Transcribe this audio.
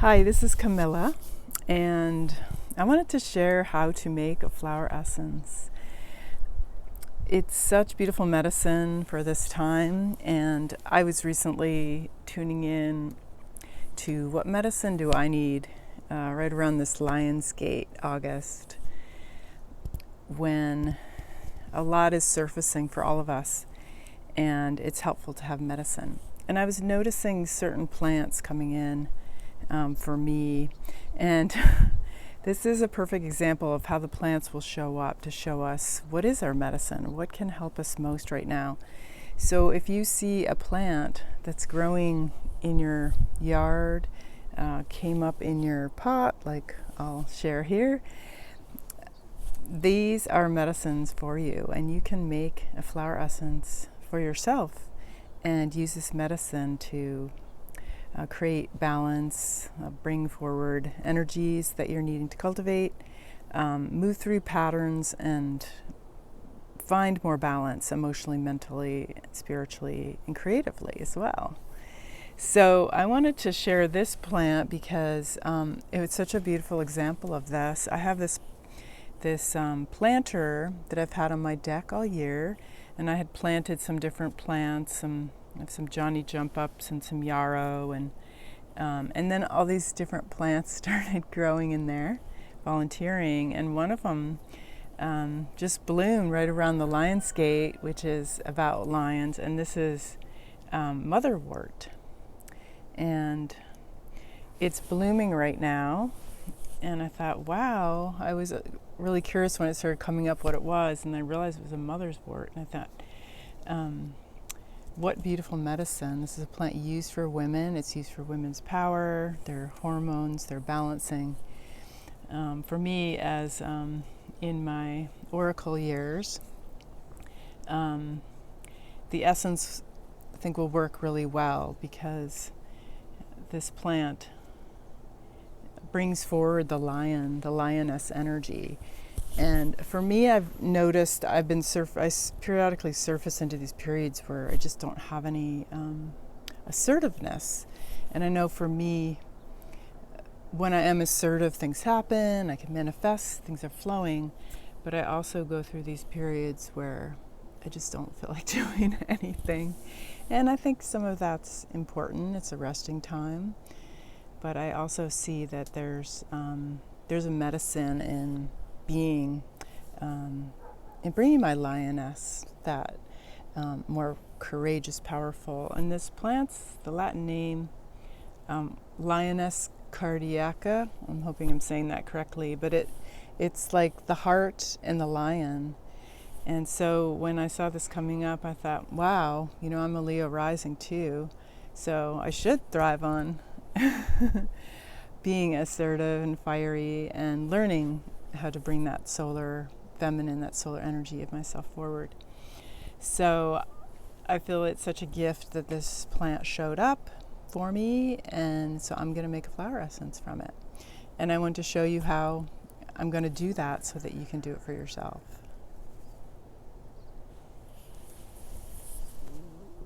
Hi, this is Camilla, and I wanted to share how to make a flower essence. It's such beautiful medicine for this time, and I was recently tuning in to what medicine do I need right around this Lion's Gate, August, when a lot is surfacing for all of us, and it's helpful to have medicine. And I was noticing certain plants coming in for me, and this is a perfect example of how the plants will show up to show us what is our medicine, what can help us most right now. So if you see a plant that's growing in your yard, came up in your pot, like I'll share here, these are medicines for you, and you can make a flower essence for yourself and use this medicine to create balance, bring forward energies that you're needing to cultivate, move through patterns, and find more balance emotionally, mentally, spiritually, and creatively as well. So I wanted to share this plant because it was such a beautiful example of this. I have this planter that I've had on my deck all year, and I had planted some different plants, some Johnny Jump Ups and some yarrow, and then all these different plants started growing in there, volunteering, and one of them just bloomed right around the Lion's Gate, which is about lions, and this is Motherwort, and it's blooming right now. And I thought, wow, I was really curious when it started coming up what it was, and I realized it was a mother's wort, and I thought, what beautiful medicine. This is a plant used for women. It's used for women's power, their hormones, their balancing. For me, as in my oracle years, the essence, I think, will work really well because this plant brings forward the lion, the lioness energy. And for me, I've noticed I periodically surface into these periods where I just don't have any assertiveness. And I know for me, when I am assertive, things happen, I can manifest, things are flowing, but I also go through these periods where I just don't feel like doing anything. And I think some of that's important. It's a resting time. But I also see that there's a medicine in being, in bringing my lioness, that more courageous, powerful. And this plant's, the Latin name, Lioness cardiaca. I'm hoping I'm saying that correctly, but it's like the heart and the lion. And so when I saw this coming up, I thought, wow, I'm a Leo rising too, so I should thrive on being assertive and fiery and learning how to bring that solar feminine, that solar energy of myself forward. So I feel it's such a gift that this plant showed up for me, and so I'm going to make a flower essence from it. And I want to show you how I'm going to do that so that you can do it for yourself.